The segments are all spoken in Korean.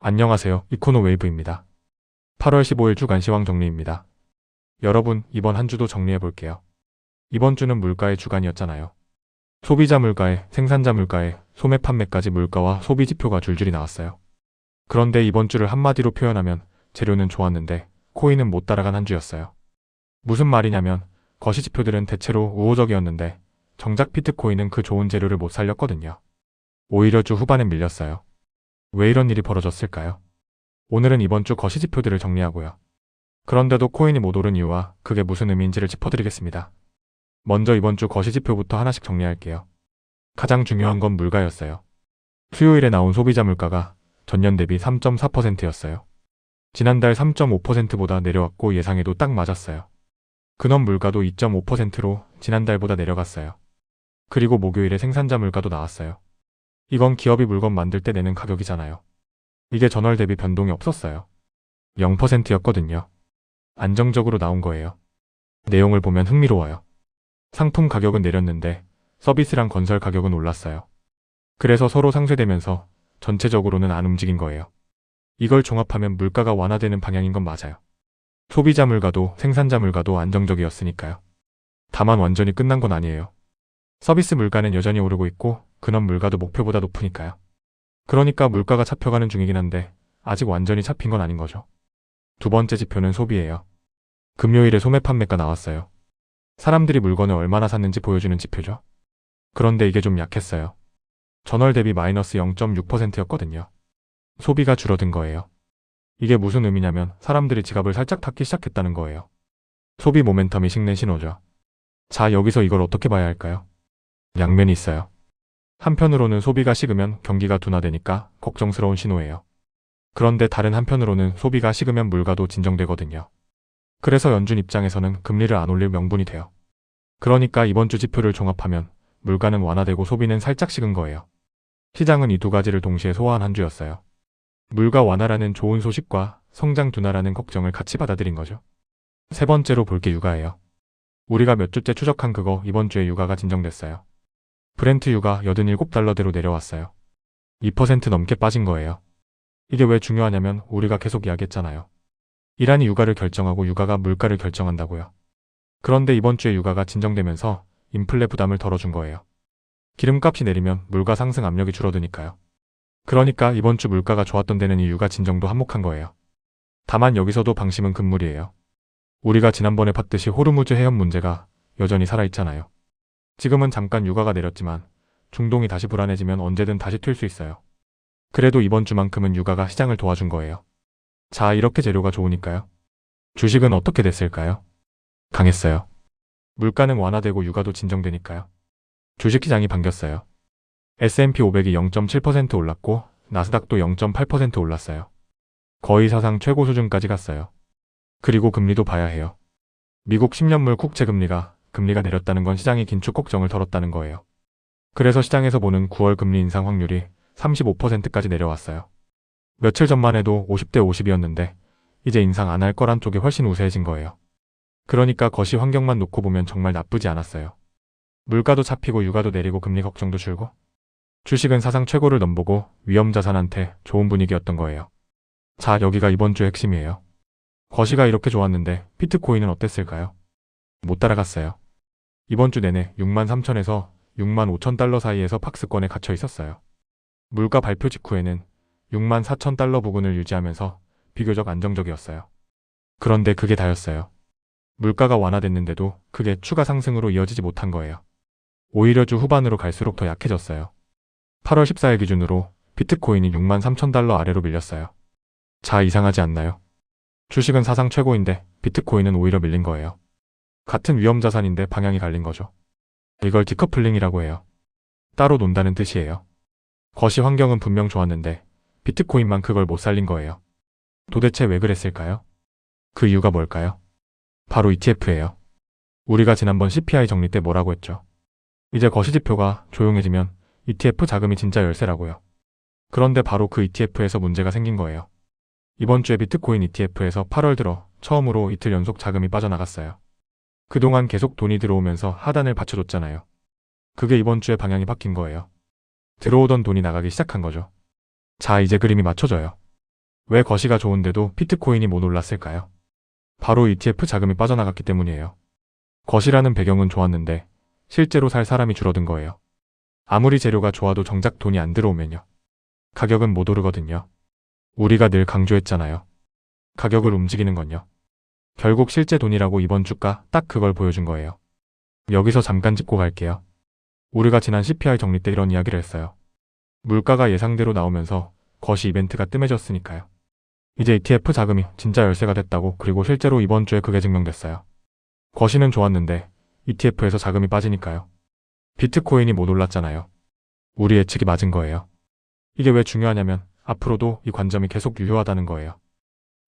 안녕하세요. 이코노웨이브입니다. 8월 15일 주간 시황 정리입니다. 여러분, 이번 한 주도 정리해 볼게요. 이번 주는 물가의 주간이었잖아요. 소비자 물가에, 생산자 물가에, 소매 판매까지 물가와 소비 지표가 줄줄이 나왔어요. 그런데 이번 주를 한마디로 표현하면 재료는 좋았는데 코인은 못 따라간 한 주였어요. 무슨 말이냐면 거시 지표들은 대체로 우호적이었는데 정작 비트코인은 그 좋은 재료를 못 살렸거든요. 오히려 주 후반에 밀렸어요. 왜 이런 일이 벌어졌을까요? 오늘은 이번 주 거시 지표들을 정리하고요. 그런데도 코인이 못 오른 이유와 그게 무슨 의미인지를 짚어드리겠습니다. 먼저 이번 주 거시 지표부터 하나씩 정리할게요. 가장 중요한 건 물가였어요. 수요일에 나온 소비자 물가가 전년 대비 3.4%였어요. 지난달 3.5%보다 내려왔고 예상에도 딱 맞았어요. 근원 물가도 2.5%로 지난달보다 내려갔어요. 그리고 목요일에 생산자 물가도 나왔어요. 이건 기업이 물건 만들 때 내는 가격이잖아요. 이게 전월 대비 변동이 없었어요. 0%였거든요. 안정적으로 나온 거예요. 내용을 보면 흥미로워요. 상품 가격은 내렸는데 서비스랑 건설 가격은 올랐어요. 그래서 서로 상쇄되면서 전체적으로는 안 움직인 거예요. 이걸 종합하면 물가가 완화되는 방향인 건 맞아요. 소비자 물가도 생산자 물가도 안정적이었으니까요. 다만 완전히 끝난 건 아니에요. 서비스 물가는 여전히 오르고 있고 근원 물가도 목표보다 높으니까요. 그러니까 물가가 잡혀가는 중이긴 한데 아직 완전히 잡힌 건 아닌 거죠. 두 번째 지표는 소비예요. 금요일에 소매 판매가 나왔어요. 사람들이 물건을 얼마나 샀는지 보여주는 지표죠. 그런데 이게 좀 약했어요. 전월 대비 마이너스 0.6%였거든요. 소비가 줄어든 거예요. 이게 무슨 의미냐면 사람들이 지갑을 살짝 닫기 시작했다는 거예요. 소비 모멘텀이 식는 신호죠. 자, 여기서 이걸 어떻게 봐야 할까요? 양면이 있어요. 한편으로는 소비가 식으면 경기가 둔화되니까 걱정스러운 신호예요. 그런데 다른 한편으로는 소비가 식으면 물가도 진정되거든요. 그래서 연준 입장에서는 금리를 안 올릴 명분이 돼요. 그러니까 이번 주 지표를 종합하면 물가는 완화되고 소비는 살짝 식은 거예요. 시장은 이 두 가지를 동시에 소화한 한 주였어요. 물가 완화라는 좋은 소식과 성장 둔화라는 걱정을 같이 받아들인 거죠. 세 번째로 볼 게 유가예요. 우리가 몇 주째 추적한 그거 이번 주에 유가가 진정됐어요. 브렌트 유가 87달러대로 내려왔어요. 2% 넘게 빠진 거예요. 이게 왜 중요하냐면 우리가 계속 이야기했잖아요. 이란이 유가를 결정하고 유가가 물가를 결정한다고요. 그런데 이번 주에 유가가 진정되면서 인플레 부담을 덜어준 거예요. 기름값이 내리면 물가 상승 압력이 줄어드니까요. 그러니까 이번 주 물가가 좋았던 데는 이 유가 진정도 한몫한 거예요. 다만 여기서도 방심은 금물이에요. 우리가 지난번에 봤듯이 호르무즈 해협 문제가 여전히 살아있잖아요. 지금은 잠깐 유가가 내렸지만 중동이 다시 불안해지면 언제든 다시 튈 수 있어요. 그래도 이번 주만큼은 유가가 시장을 도와준 거예요. 자, 이렇게 재료가 좋으니까요. 주식은 어떻게 됐을까요? 강했어요. 물가는 완화되고 유가도 진정되니까요. 주식시장이 반겼어요. S&P 500이 0.7% 올랐고 나스닥도 0.8% 올랐어요. 거의 사상 최고 수준까지 갔어요. 그리고 금리도 봐야 해요. 미국 10년물 국채금리가 내렸다는 건 시장이 긴축 걱정을 덜었다는 거예요. 그래서 시장에서 보는 9월 금리 인상 확률이 35%까지 내려왔어요. 며칠 전만 해도 50대 50이었는데 이제 인상 안 할 거란 쪽이 훨씬 우세해진 거예요. 그러니까 거시 환경만 놓고 보면 정말 나쁘지 않았어요. 물가도 잡히고 유가도 내리고 금리 걱정도 줄고 주식은 사상 최고를 넘보고 위험자산한테 좋은 분위기였던 거예요. 자, 여기가 이번 주 핵심이에요. 거시가 이렇게 좋았는데 비트코인은 어땠을까요? 못 따라갔어요. 이번 주 내내 63,000에서 65,000달러 사이에서 박스권에 갇혀 있었어요. 물가 발표 직후에는 64,000달러 부근을 유지하면서 비교적 안정적이었어요. 그런데 그게 다였어요. 물가가 완화됐는데도 그게 추가 상승으로 이어지지 못한 거예요. 오히려 주 후반으로 갈수록 더 약해졌어요. 8월 14일 기준으로 비트코인이 63,000달러 아래로 밀렸어요. 자, 이상하지 않나요? 주식은 사상 최고인데 비트코인은 오히려 밀린 거예요. 같은 위험자산인데 방향이 갈린 거죠. 이걸 디커플링이라고 해요. 따로 논다는 뜻이에요. 거시 환경은 분명 좋았는데 비트코인만 그걸 못 살린 거예요. 도대체 왜 그랬을까요? 그 이유가 뭘까요? 바로 ETF예요. 우리가 지난번 CPI 정리 때 뭐라고 했죠? 이제 거시지표가 조용해지면 ETF 자금이 진짜 열세라고요. 그런데 바로 그 ETF에서 문제가 생긴 거예요. 이번 주에 비트코인 ETF에서 8월 들어 처음으로 이틀 연속 자금이 빠져나갔어요. 그동안 계속 돈이 들어오면서 하단을 받쳐줬잖아요. 그게 이번 주에 방향이 바뀐 거예요. 들어오던 돈이 나가기 시작한 거죠. 자, 이제 그림이 맞춰져요. 왜 거시가 좋은데도 비트코인이 못 올랐을까요? 바로 ETF 자금이 빠져나갔기 때문이에요. 거시라는 배경은 좋았는데 실제로 살 사람이 줄어든 거예요. 아무리 재료가 좋아도 정작 돈이 안 들어오면요. 가격은 못 오르거든요. 우리가 늘 강조했잖아요. 가격을 움직이는 건요. 결국 실제 돈이라고 이번 주가 딱 그걸 보여준 거예요. 여기서 잠깐 짚고 갈게요. 우리가 지난 CPI 정리 때 이런 이야기를 했어요. 물가가 예상대로 나오면서 거시 이벤트가 뜸해졌으니까요. 이제 ETF 자금이 진짜 열쇠가 됐다고, 그리고 실제로 이번 주에 그게 증명됐어요. 거시는 좋았는데 ETF에서 자금이 빠지니까요. 비트코인이 못 올랐잖아요. 우리 예측이 맞은 거예요. 이게 왜 중요하냐면 앞으로도 이 관점이 계속 유효하다는 거예요.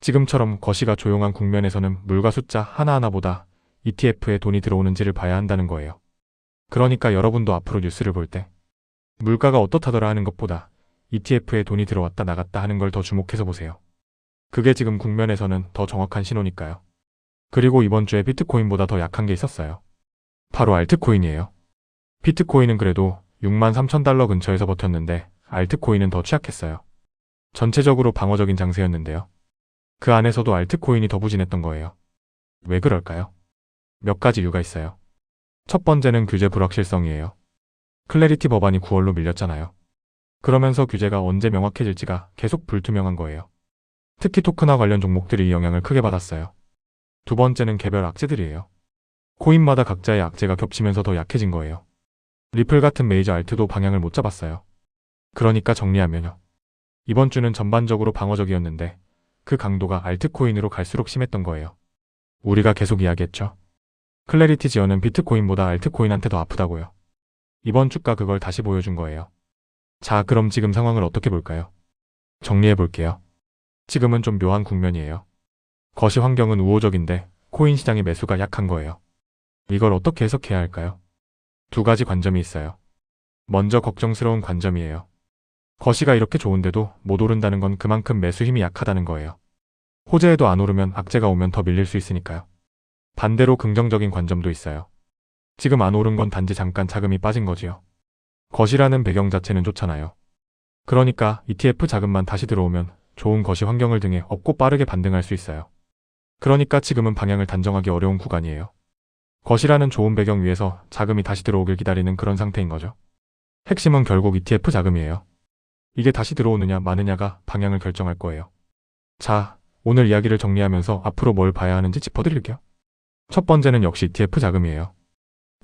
지금처럼 거시가 조용한 국면에서는 물가 숫자 하나하나보다 ETF에 돈이 들어오는지를 봐야 한다는 거예요. 그러니까 여러분도 앞으로 뉴스를 볼 때 물가가 어떻다더라 하는 것보다 ETF에 돈이 들어왔다 나갔다 하는 걸 더 주목해서 보세요. 그게 지금 국면에서는 더 정확한 신호니까요. 그리고 이번 주에 비트코인보다 더 약한 게 있었어요. 바로 알트코인이에요. 비트코인은 그래도 63,000달러 근처에서 버텼는데 알트코인은 더 취약했어요. 전체적으로 방어적인 장세였는데요. 그 안에서도 알트코인이 더 부진했던 거예요. 왜 그럴까요? 몇 가지 이유가 있어요. 첫 번째는 규제 불확실성이에요. 클래리티 법안이 9월로 밀렸잖아요. 그러면서 규제가 언제 명확해질지가 계속 불투명한 거예요. 특히 토큰화 관련 종목들이 이 영향을 크게 받았어요. 두 번째는 개별 악재들이에요. 코인마다 각자의 악재가 겹치면서 더 약해진 거예요. 리플 같은 메이저 알트도 방향을 못 잡았어요. 그러니까 정리하면요. 이번 주는 전반적으로 방어적이었는데 그 강도가 알트코인으로 갈수록 심했던 거예요. 우리가 계속 이야기했죠. 클래리티 지어는 비트코인보다 알트코인한테 더 아프다고요. 이번 주가 그걸 다시 보여준 거예요. 자, 그럼 지금 상황을 어떻게 볼까요? 정리해 볼게요. 지금은 좀 묘한 국면이에요. 거시 환경은 우호적인데 코인 시장의 매수가 약한 거예요. 이걸 어떻게 해석해야 할까요? 두 가지 관점이 있어요. 먼저 걱정스러운 관점이에요. 거시가 이렇게 좋은데도 못 오른다는 건 그만큼 매수 힘이 약하다는 거예요. 호재에도 안 오르면 악재가 오면 더 밀릴 수 있으니까요. 반대로 긍정적인 관점도 있어요. 지금 안 오른 건 단지 잠깐 자금이 빠진 거지요. 거시라는 배경 자체는 좋잖아요. 그러니까 ETF 자금만 다시 들어오면 좋은 거시 환경을 등에 업고 빠르게 반등할 수 있어요. 그러니까 지금은 방향을 단정하기 어려운 구간이에요. 거시라는 좋은 배경 위에서 자금이 다시 들어오길 기다리는 그런 상태인 거죠. 핵심은 결국 ETF 자금이에요. 이게 다시 들어오느냐 마느냐가 방향을 결정할 거예요. 자, 오늘 이야기를 정리하면서 앞으로 뭘 봐야 하는지 짚어드릴게요. 첫 번째는 역시 ETF 자금이에요.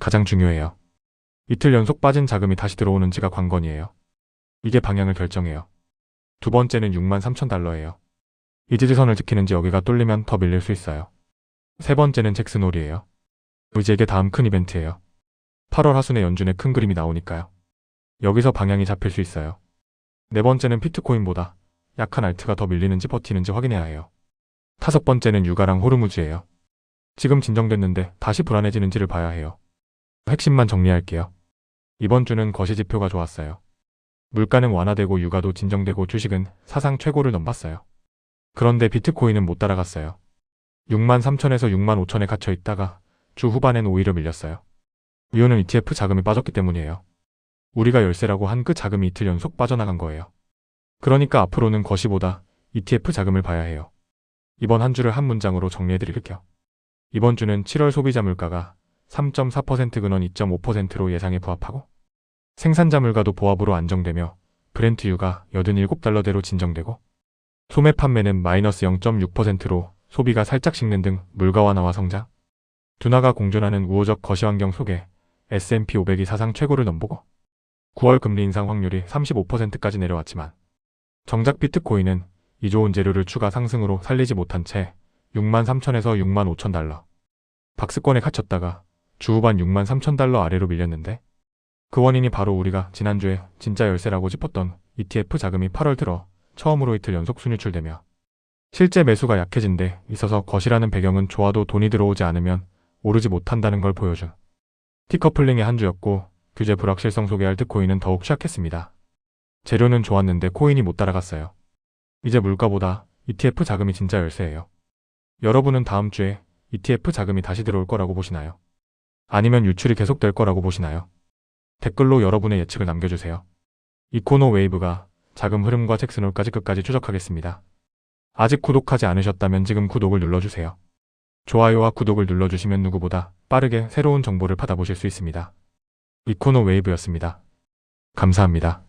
가장 중요해요. 이틀 연속 빠진 자금이 다시 들어오는지가 관건이에요. 이게 방향을 결정해요. 두 번째는 63,000달러예요. 이 지지선을 지키는지 여기가 뚫리면 더 밀릴 수 있어요. 세 번째는 잭슨홀이에요. 이제 이게 다음 큰 이벤트예요. 8월 하순에 연준에 큰 그림이 나오니까요. 여기서 방향이 잡힐 수 있어요. 네 번째는 비트코인보다 약한 알트가 더 밀리는지 버티는지 확인해야 해요. 다섯 번째는 유가랑 호르무즈예요. 지금 진정됐는데 다시 불안해지는지를 봐야 해요. 핵심만 정리할게요. 이번 주는 거시 지표가 좋았어요. 물가는 완화되고 유가도 진정되고 주식은 사상 최고를 넘봤어요. 그런데 비트코인은 못 따라갔어요. 63,000에서 65,000에 갇혀 있다가 주 후반엔 오히려 밀렸어요. 이유는 ETF 자금이 빠졌기 때문이에요. 우리가 열쇠라고 한 그 자금이 이틀 연속 빠져나간 거예요. 그러니까 앞으로는 거시보다 ETF 자금을 봐야 해요. 이번 한 주를 한 문장으로 정리해드릴게요. 이번 주는 7월 소비자 물가가 3.4% 근원 2.5%로 예상에 부합하고 생산자 물가도 보합으로 안정되며 브렌트 유가 87달러대로 진정되고 소매 판매는 마이너스 0.6%로 소비가 살짝 식는 등 물가 완화와 성장, 둔화가 공존하는 우호적 거시 환경 속에 S&P 500이 사상 최고를 넘보고 9월 금리 인상 확률이 35%까지 내려왔지만 정작 비트코인은 이 좋은 재료를 추가 상승으로 살리지 못한 채 63,000에서 65,000달러 박스권에 갇혔다가 주 후반 63,000달러 아래로 밀렸는데 그 원인이 바로 우리가 지난주에 진짜 열쇠라고 짚었던 ETF 자금이 8월 들어 처음으로 이틀 연속 순유출되며 실제 매수가 약해진 데 있어서 거시라는 배경은 좋아도 돈이 들어오지 않으면 오르지 못한다는 걸 보여준 디커플링의 한 주였고 규제 불확실성 속의 알트코인은 더욱 취약했습니다. 재료는 좋았는데 코인이 못 따라갔어요. 이제 물가보다 ETF 자금이 진짜 열쇠예요. 여러분은 다음 주에 ETF 자금이 다시 들어올 거라고 보시나요? 아니면 유출이 계속될 거라고 보시나요? 댓글로 여러분의 예측을 남겨주세요. 이코노 웨이브가 자금 흐름과 잭슨홀까지 끝까지 추적하겠습니다. 아직 구독하지 않으셨다면 지금 구독을 눌러주세요. 좋아요와 구독을 눌러주시면 누구보다 빠르게 새로운 정보를 받아보실 수 있습니다. 이코노 웨이브였습니다. 감사합니다.